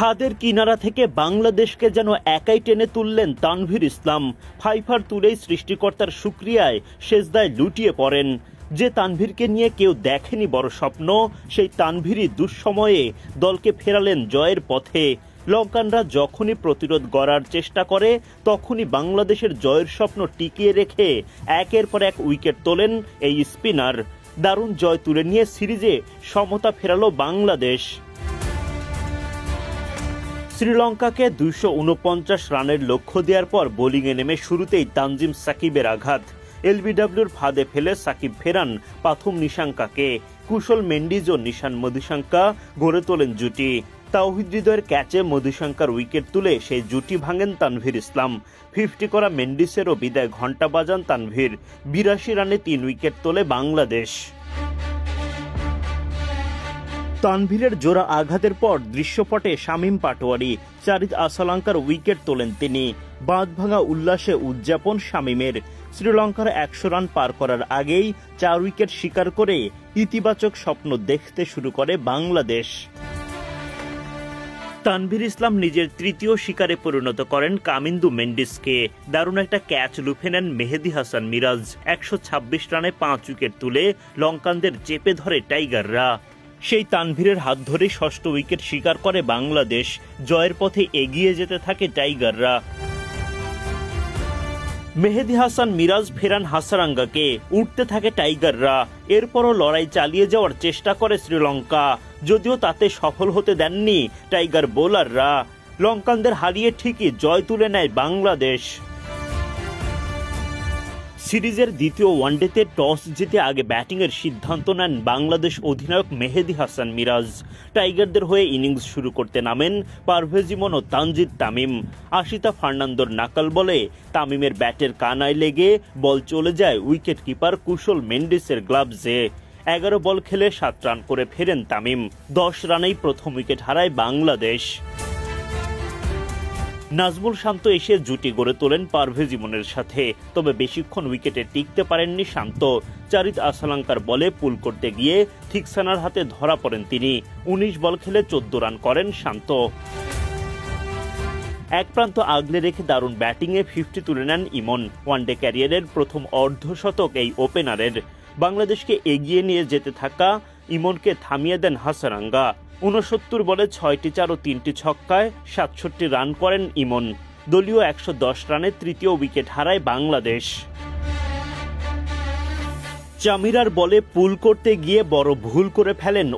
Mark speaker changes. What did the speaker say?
Speaker 1: খাদের কিনারা থেকে বাংলাদেশকে যেন একাই টেনে তুললেন তানভীর ইসলাম। ফাইফার তুলেই সৃষ্টিকর্তার শুকরিয়ায় সেজদায় লুটিয়ে পড়েন। যে তানভীরকে নিয়ে কেউ দেখেনি বড় স্বপ্ন, সেই তানভীরই দুঃসময়ে দলকে ফেরালেন জয়ের পথে। লঙ্কানরা যখনই প্রতিরোধ গড়ার চেষ্টা করে, তখনই বাংলাদেশের জয়ের স্বপ্ন টিকিয়ে রেখে একের পর এক উইকেট তোলেন এই স্পিনার। দারুণ জয় তুলে নিয়ে সিরিজে সমতা ফেরালো বাংলাদেশ। শ্রীলঙ্কাকে 249 রানের লক্ষ্য দেওয়ার পর বোলিংয়ে নেমে শুরুতেই তানজিম সাকিবের আঘাত। এলবিডব্লিউর ফাঁদে ফেলে সাকিব ফেরান পাথুম নিশাঙ্কাকে। কুশল মেন্ডিজ ও নিশান মধুশঙ্কা গড়ে তোলেন জুটি। তাওহিদ হৃদয়ের ক্যাচে মধুশঙ্কার উইকেট তুলে সেই জুটি ভাঙেন তানভীর ইসলাম। 50 করা মেন্ডিসেরও বিদায় ঘণ্টা বাজান তানভীর। 82 রানে 3 উইকেট তোলে বাংলাদেশ। তানভীরের জোড়া আঘাতের পর দৃশ্যপটে শামীম পাটোয়ারি। চারিত আসালাঙ্কার উইকেট তোলেন তিনি। বাঁধ ভাঙা উল্লাসে উদযাপন শামীমের। শ্রীলঙ্কার 100 রান পার করার আগেই 4 উইকেট শিকার করে ইতিবাচক স্বপ্ন দেখতে শুরু করে বাংলাদেশ। তানভীর ইসলাম নিজের তৃতীয় শিকারে পরিণত করেন কামিন্দু মেন্ডিসকে। দারুণ একটা ক্যাচ লুফে নেন মেহেদী হাসান মিরাজ। 126 রানে 5 উইকেট তুলে লঙ্কানদের চেপে ধরে টাইগাররা। সেই তানভীরের হাত ধরে 6ষ্ঠ উইকেট শিকার করে বাংলাদেশ। জয়ের পথে এগিয়ে যেতে থাকে টাইগাররা। মেহেদী হাসান মিরাজ ফেরান হাসারাঙ্গাকে। উঠতে থাকে টাইগাররা। এরপরও লড়াই চালিয়ে যাওয়ার চেষ্টা করে শ্রীলঙ্কা, যদিও তাতে সফল হতে দেননি টাইগার বোলাররা। লঙ্কানদের হারিয়ে ঠিকই জয় তুলে নেয় বাংলাদেশ। সিরিজের দ্বিতীয় ওয়ানডেতে টস জিতে আগে ব্যাটিংয়ের সিদ্ধান্ত নেন বাংলাদেশ অধিনায়ক মেহেদী হাসান মিরাজ। টাইগারদের হয়ে ইনিংস শুরু করতে নামেন পারভেজ ইমন ও তানজিদ তামিম। আশিতা ফার্নান্দোর নাকাল বলে তামিমের ব্যাটের কানায় লেগে বল চলে যায় উইকেট কিপার কুশল মেন্ডিসের গ্লাভসে। 11 বল খেলে 7 রান করে ফেরেন তামিম। 10 রানেই প্রথম উইকেট হারায় বাংলাদেশ। নাজমুল শান্ত এসে জুটি গড়ে তোলেন পারভেজ ইমনের সাথে, তবে বেশিক্ষণ উইকেটে টিকতে পারেননি শান্ত। চারিত আসালাঙ্কার বলে পুল করতে গিয়ে থিকসানার হাতে ধরা পড়েন তিনি। 19 বল খেলে 14 রান করেন শান্ত। এক প্রান্ত আগলে রেখে দারুণ ব্যাটিংয়ে 50 তুলে নেন ইমন। ওয়ানডে ক্যারিয়ারের প্রথম অর্ধশতক এই ওপেনারের। বাংলাদেশকে এগিয়ে নিয়ে যেতে থাকা ইমনকে থামিয়ে দেন হাসারাঙ্গা। 69 বলে 6টি 4 ও 3টি ছক্কায় 67 রান করেন ইমন। দলীয় 110 রানে তৃতীয় উইকেট হারায় বাংলাদেশ। চামিরার বলে পুল করতে গিয়ে বড় ভুল করে ফেলেন